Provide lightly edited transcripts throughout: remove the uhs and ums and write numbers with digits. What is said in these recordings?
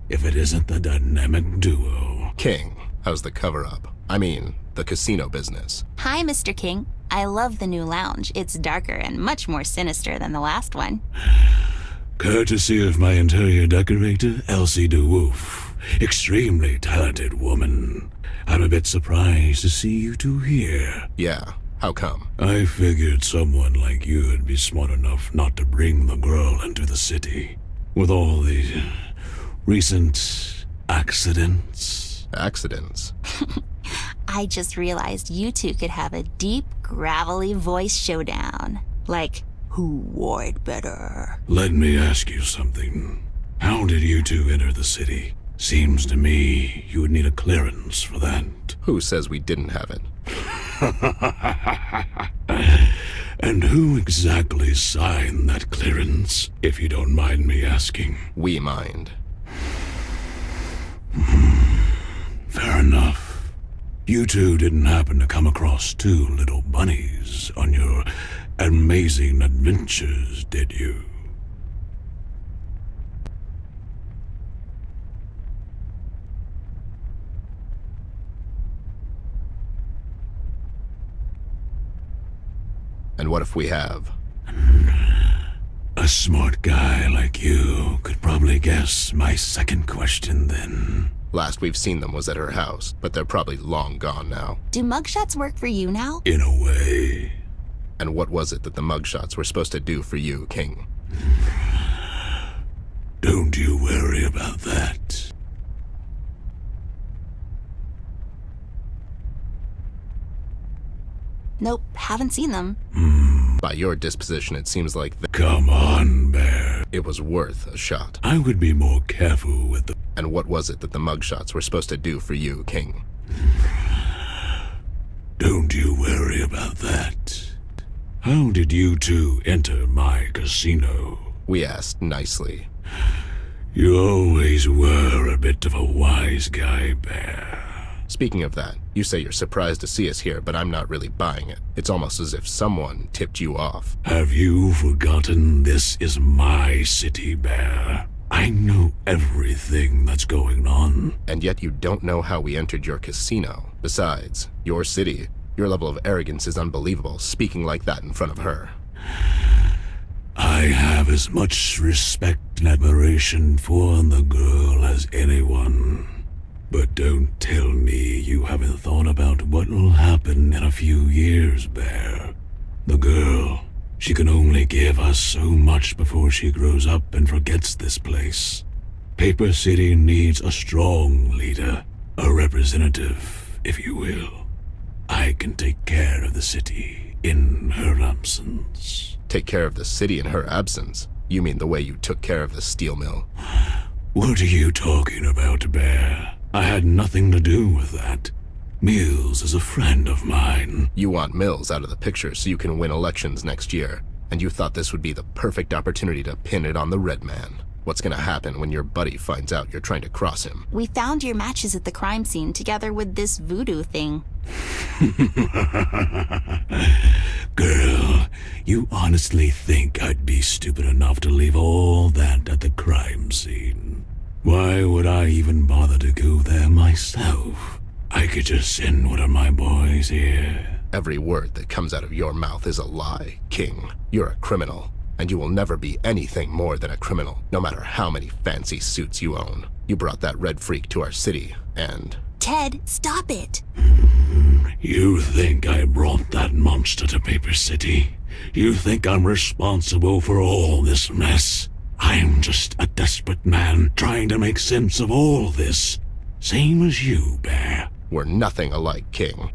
if it isn't the dynamic duo. King, how's the cover-up? I mean, the casino business. Hi, Mr. King. I love the new lounge. It's darker and much more sinister than the last one. Courtesy of my interior decorator, Elsie DeWolf. Extremely talented woman. I'm a bit surprised to see you two here. Yeah, how come? I figured someone like you'd be smart enough not to bring the girl into the city. With all the recent accidents. Accidents? I just realized you two could have a deep, gravelly voice showdown. Like, who wore it better? Let me ask you something. How did you two enter the city? Seems to me you would need a clearance for that. Who says we didn't have it? And who exactly signed that clearance, if you don't mind me asking? We mind. Fair enough. You two didn't happen to come across two little bunnies on your amazing adventures, did you? And what if we have? A smart guy like you could probably guess my second question then. Last we've seen them was at her house, but they're probably long gone now. Do mugshots work for you now? In a way. And what was it that the mugshots were supposed to do for you, King? Don't you worry about that. Nope, haven't seen them. By your disposition, it seems like Come on, Bear. it was worth a shot. I would be more careful with the... And what was it that the mugshots were supposed to do for you, King? Don't you worry about that. How did you two enter my casino? We asked nicely. You always were a bit of a wise guy, Bear. Speaking of that, you say you're surprised to see us here, but I'm not really buying it. It's almost as if someone tipped you off. Have you forgotten this is my city, Bear? I know everything that's going on. And yet you don't know how we entered your casino. Besides, your city, your level of arrogance is unbelievable, speaking like that in front of her. I have as much respect and admiration for the girl as anyone. But don't tell me you haven't thought about what'll happen in a few years, Bear. The girl, she can only give us so much before she grows up and forgets this place. Paper City needs a strong leader, a representative, if you will. I can take care of the city in her absence. Take care of the city in her absence? You mean the way you took care of the steel mill? What are you talking about, Bear? I had nothing to do with that. Mills is a friend of mine. You want Mills out of the picture so you can win elections next year, and you thought this would be the perfect opportunity to pin it on the red man. What's gonna happen when your buddy finds out you're trying to cross him? We found your matches at the crime scene together with this voodoo thing. Girl, you honestly think I'd be stupid enough to leave all that at the crime scene? Why would I even bother to go there myself? I could just send one of my boys here. Every word that comes out of your mouth is a lie, King. You're a criminal, and you will never be anything more than a criminal, no matter how many fancy suits you own. You brought that red freak to our city, and... Ted, stop it! You think I brought that monster to Paper City? You think I'm responsible for all this mess? I'm just a desperate man trying to make sense of all this. Same as you, Bear. We're nothing alike, King.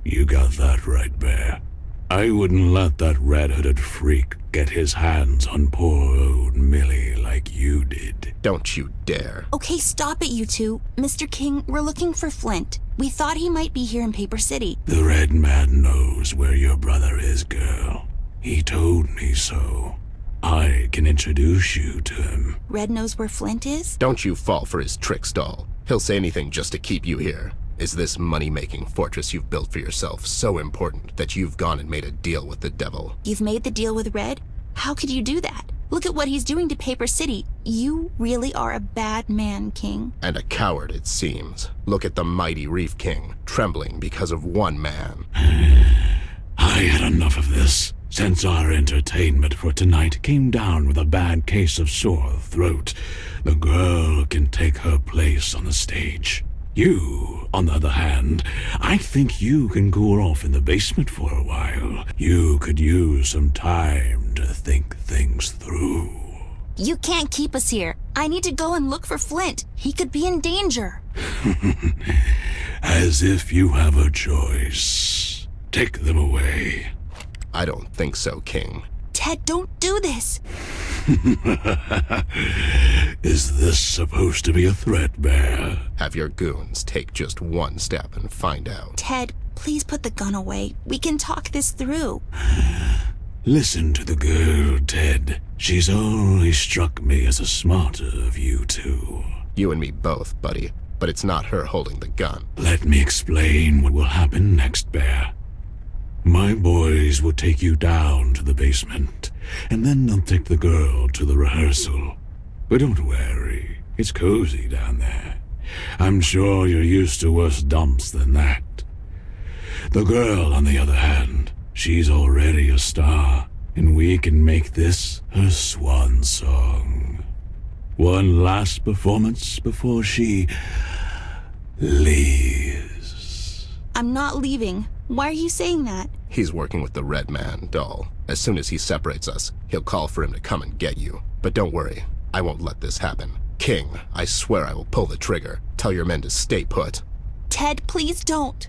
You got that right, Bear. I wouldn't let that red-hooded freak get his hands on poor old Millie like you did. Don't you dare. Okay, stop it, you two. Mr. King, we're looking for Flint. We thought he might be here in Paper City. The red man knows where your brother is, girl. He told me so. I can introduce you to him. Red knows where Flint is? Don't you fall for his tricks, doll. He'll say anything just to keep you here. Is this money-making fortress you've built for yourself so important that you've gone and made a deal with the devil? You've made the deal with Red? How could you do that? Look at what he's doing to Paper City. You really are a bad man, King. And a coward, it seems. Look at the mighty Reef King, trembling because of one man. I had enough of this. Since our entertainment for tonight came down with a bad case of sore throat, the girl can take her place on the stage. You, on the other hand, I think you can cool off in the basement for a while. You could use some time to think things through. You can't keep us here. I need to go and look for Flint. He could be in danger. As if you have a choice. Take them away. I don't think so, King. Ted, don't do this. Is this supposed to be a threat, Bear? Have your goons take just one step and find out. Ted, please put the gun away. We can talk this through. Listen to the girl, Ted. She's always struck me as the smarter of you two. You and me both, buddy. But it's not her holding the gun. Let me explain what will happen next, Bear. My boys will take you down to the basement, and then they'll take the girl to the rehearsal. But don't worry, it's cozy down there. I'm sure you're used to worse dumps than that. The girl, on the other hand, she's already a star, and we can make this her swan song. One last performance before she leaves. I'm not leaving. Why are you saying that? He's working with the Red Man, doll. As soon as he separates us, he'll call for him to come and get you. But don't worry, I won't let this happen. King, I swear I will pull the trigger. Tell your men to stay put. Ted, please don't.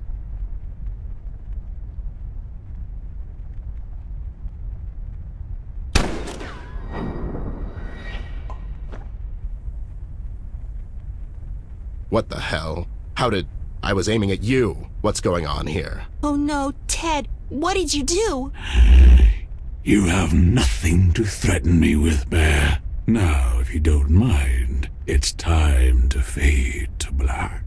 What the hell? How did... I was aiming at you. What's going on here? Oh no, Ted, what did you do? You have nothing to threaten me with, Bear. Now, if you don't mind, it's time to fade to black.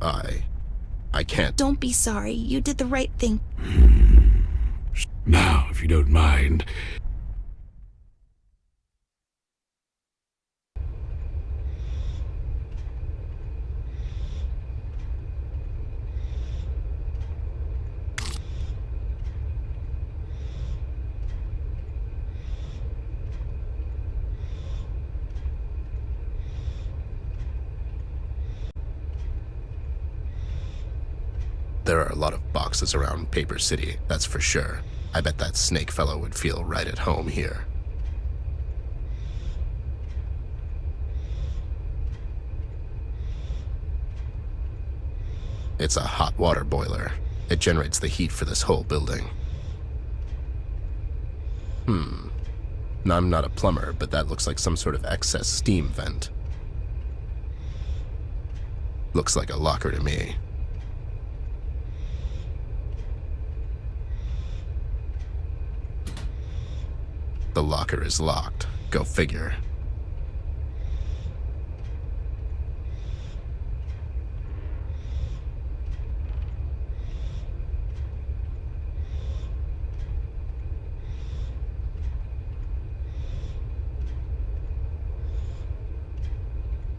I can't... Don't be sorry. You did the right thing. Now, if you don't mind... There are a lot of boxes around Paper City, that's for sure. I bet that snake fellow would feel right at home here. It's a hot water boiler. It generates the heat for this whole building. I'm not a plumber, but that looks like some sort of excess steam vent. Looks like a locker to me. The locker is locked. Go figure.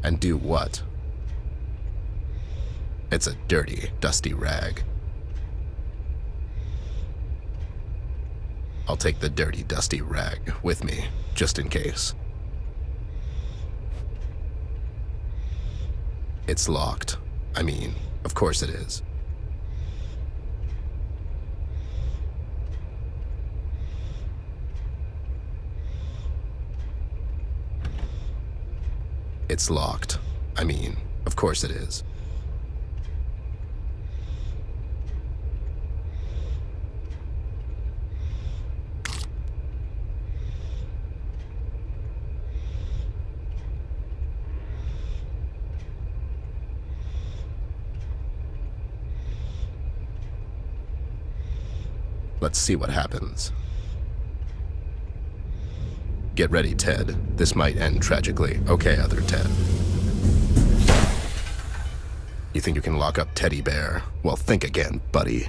And do what? It's a dirty, dusty rag. I'll take the dirty, dusty rag with me, just in case. It's locked. I mean, of course it is. It's locked. I mean, of course it is. Let's see what happens. Get ready, Ted. This might end tragically. Okay, other Ted. You think you can lock up Teddy Bear? Well, think again, buddy.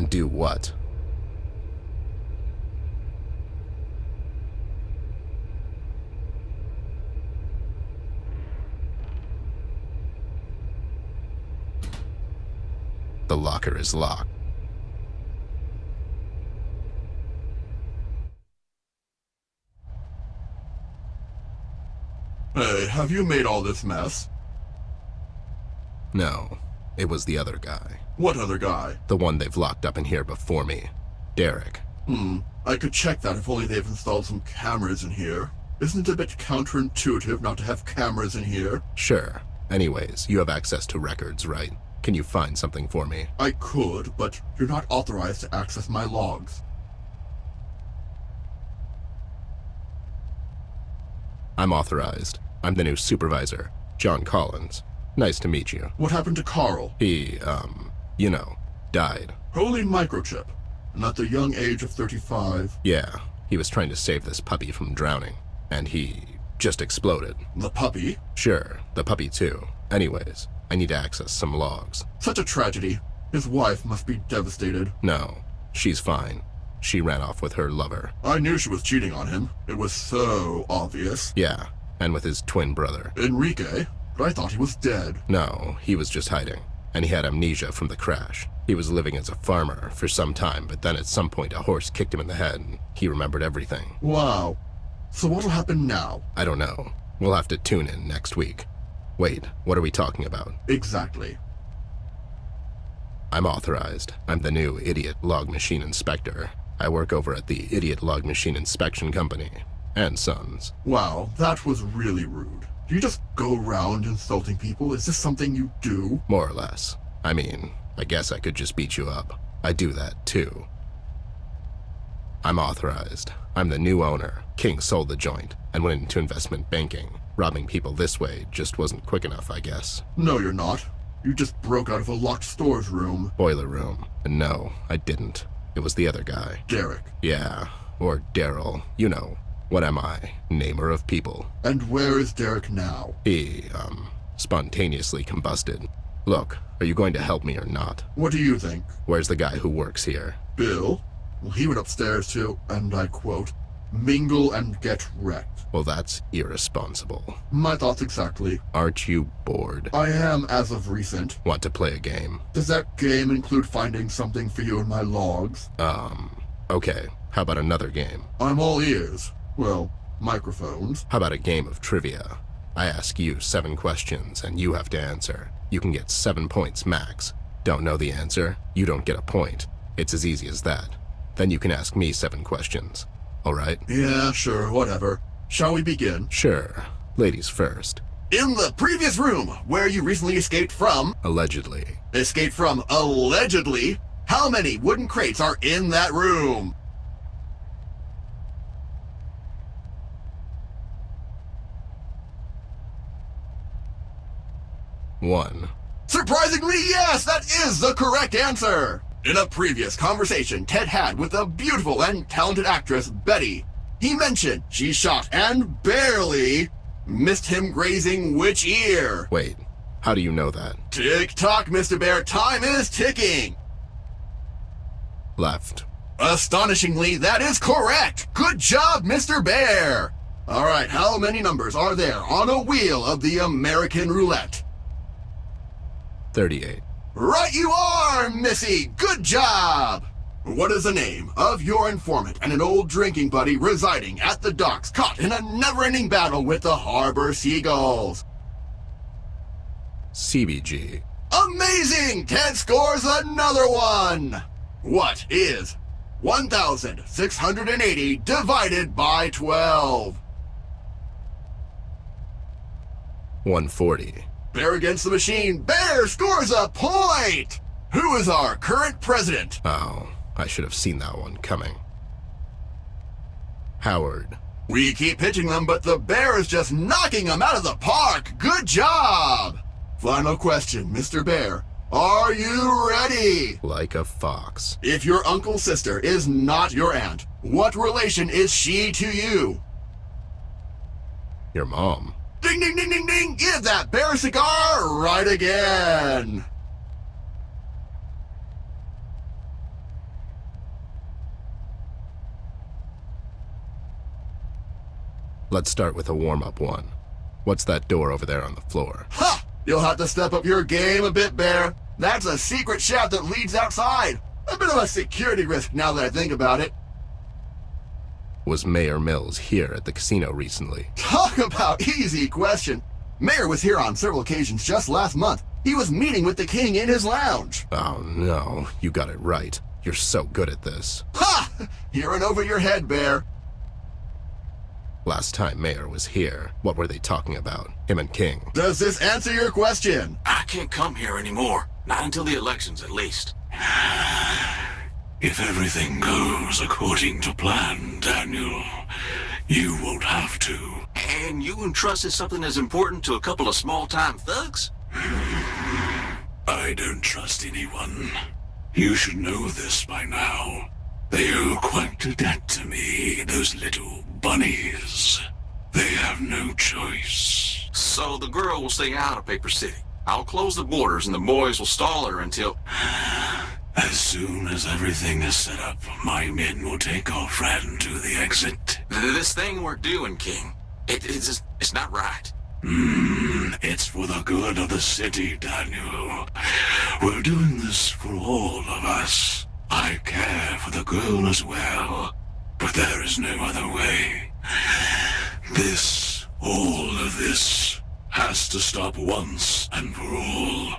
And do what? The locker is locked. Hey, have you made all this mess? No, it was the other guy. What other guy? The one they've locked up in here before me. Derek. I could check that if only they've installed some cameras in here. Isn't it a bit counterintuitive not to have cameras in here? Sure. Anyways, you have access to records, right? Can you find something for me? I could, but you're not authorized to access my logs. I'm authorized. I'm the new supervisor, John Collins. Nice to meet you. What happened to Carl? He, died. Holy microchip. And at the young age of 35. Yeah, he was trying to save this puppy from drowning, and he just exploded. The puppy? Sure, the puppy too. Anyways, I need to access some logs. Such a tragedy. His wife must be devastated. No, she's fine. She ran off with her lover. I knew she was cheating on him. It was so obvious. Yeah, and with his twin brother. Enrique? But I thought he was dead. No, he was just hiding, and he had amnesia from the crash. He was living as a farmer for some time, but then at some point a horse kicked him in the head, and he remembered everything. Wow. So what'll happen now? I don't know. We'll have to tune in next week. Wait, what are we talking about? Exactly. I'm authorized. I'm the new Idiot Log Machine Inspector. I work over at the Idiot Log Machine Inspection Company. And Sons. Wow, that was really rude. Do you just go around insulting people? Is this something you do? More or less. I mean, I guess I could just beat you up. I do that, too. I'm authorized. I'm the new owner. King sold the joint and went into investment banking. Robbing people this way just wasn't quick enough, I guess. No, you're not. You just broke out of a locked storage room. Boiler room. And no, I didn't. It was the other guy. Derek. Yeah, or Daryl. You know. What am I? Namer of people. And where is Derek now? He, spontaneously combusted. Look, are you going to help me or not? What do you think? Where's the guy who works here? Bill? Well, he went upstairs to, and I quote, mingle and get wrecked. Well, that's irresponsible. My thoughts exactly. Aren't you bored? I am as of recent. Want to play a game? Does that game include finding something for you in my logs? Okay. How about another game? I'm all ears. Well, microphones. How about a game of trivia? I ask you 7 questions and you have to answer. You can get 7 points max. Don't know the answer? You don't get a point. It's as easy as that. Then you can ask me 7 questions. All right? Yeah, sure, whatever. Shall we begin? Sure. Ladies first. In the previous room, where you recently escaped from... Allegedly. Escaped from allegedly? How many wooden crates are in that room? One. Surprisingly, yes, that is the correct answer. In a previous conversation Ted had with the beautiful and talented actress Betty, he mentioned she shot and barely missed him grazing which ear? Wait, how do you know that? Tick-tock, Mr. Bear, time is ticking. Left. Astonishingly, that is correct. Good job, Mr. Bear. All right, how many numbers are there on a wheel of the American roulette? 38. Right you are, Missy! Good job! What is the name of your informant and an old drinking buddy residing at the docks caught in a never-ending battle with the harbor seagulls? CBG. Amazing! Ted scores another one! What is 1,680 divided by 12? 140. Bear against the machine. Bear scores a point! Who is our current president? Oh, I should have seen that one coming. Howard. We keep pitching them, but the Bear is just knocking them out of the park. Good job! Final question, Mr. Bear. Are you ready? Like a fox. If your uncle's sister is not your aunt, what relation is she to you? Your mom. Ding, ding, ding, ding, ding! Give that bear a cigar right again! Let's start with a warm-up one. What's that door over there on the floor? Ha! You'll have to step up your game a bit, Bear. That's a secret shaft that leads outside. A bit of a security risk now that I think about it. Was Mayor Mills here at the casino recently? Talk about easy question. Mayor was here on several occasions just last month. He was meeting with the king in his lounge. Oh no, you got it right. You're so good at this. Ha! You're in over your head, Bear. Last time Mayor was here, what were they talking about? Him and King. Does this answer your question? I can't come here anymore. Not until the elections, at least. If everything goes according to plan, Daniel, you won't have to. And you entrusted something as important to a couple of small-time thugs? I don't trust anyone. You should know this by now. They owe quite a debt to me, those little bunnies. They have no choice. So the girl will stay out of Paper City. I'll close the borders and the boys will stall her until... As soon as everything is set up, my men will take our friend to the exit. This thing we're doing, King, it's not right. It's for the good of the city, Daniel. We're doing this for all of us. I care for the girl as well, but there is no other way. All of this, has to stop once and for all.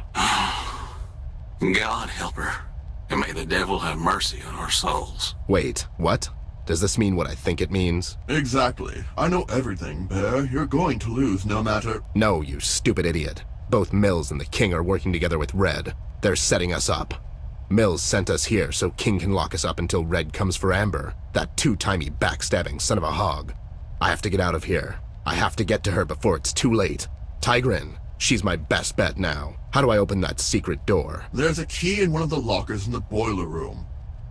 God help her, and may the devil have mercy on our souls. Wait, what? Does this mean what I think it means? Exactly. I know everything, Bear. You're going to lose no matter... No, you stupid idiot. Both Mills and the King are working together with Red. They're setting us up. Mills sent us here so King can lock us up until Red comes for Amber, that two-timey backstabbing son of a hog. I have to get out of here. I have to get to her before it's too late. Tigrin, she's my best bet now. How do I open that secret door? There's a key in one of the lockers in the boiler room.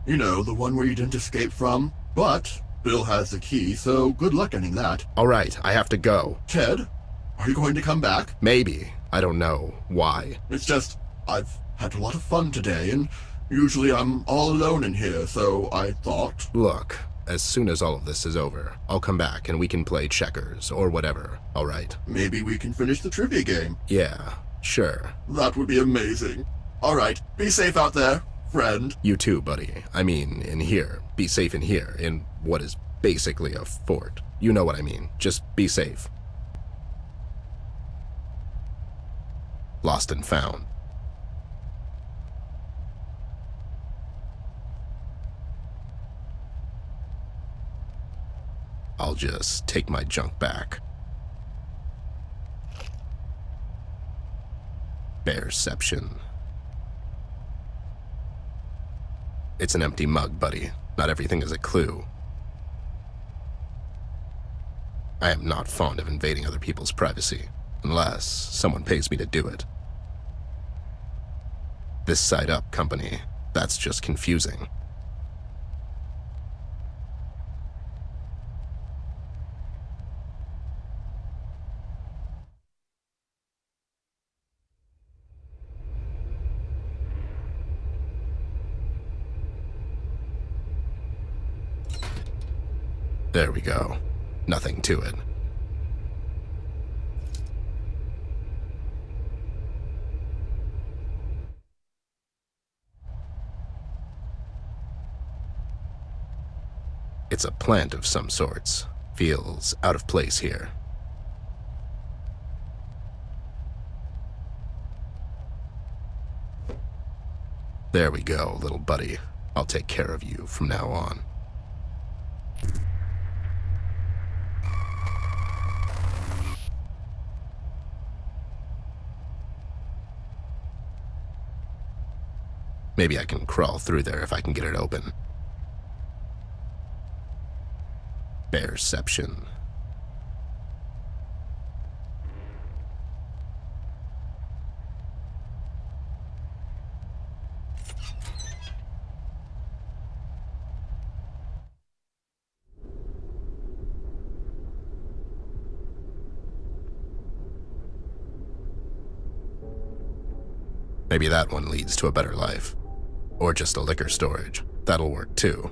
You know, the one where you didn't escape from. But Bill has the key, so good luck getting that. All right, I have to go. Ted, are you going to come back? Maybe. I don't know. Why? It's just, I've had a lot of fun today, and usually I'm all alone in here, so I thought... Look, as soon as all of this is over, I'll come back and we can play checkers or whatever, all right? Maybe we can finish the trivia game. Yeah, sure. That would be amazing. All right, be safe out there, friend. You too, buddy. I mean, in here. Be safe in here, in what is basically a fort. You know what I mean. Just be safe. Lost and found. I'll just take my junk back. Bearception. It's an empty mug, buddy. Not everything is a clue. I am not fond of invading other people's privacy, unless someone pays me to do it. This side up company, that's just confusing. There we go. Nothing to it. It's a plant of some sorts. Feels out of place here. There we go, little buddy. I'll take care of you from now on. Maybe I can crawl through there if I can get it open. Bearception. Maybe that one leads to a better life. Or just a liquor storage. That'll work too.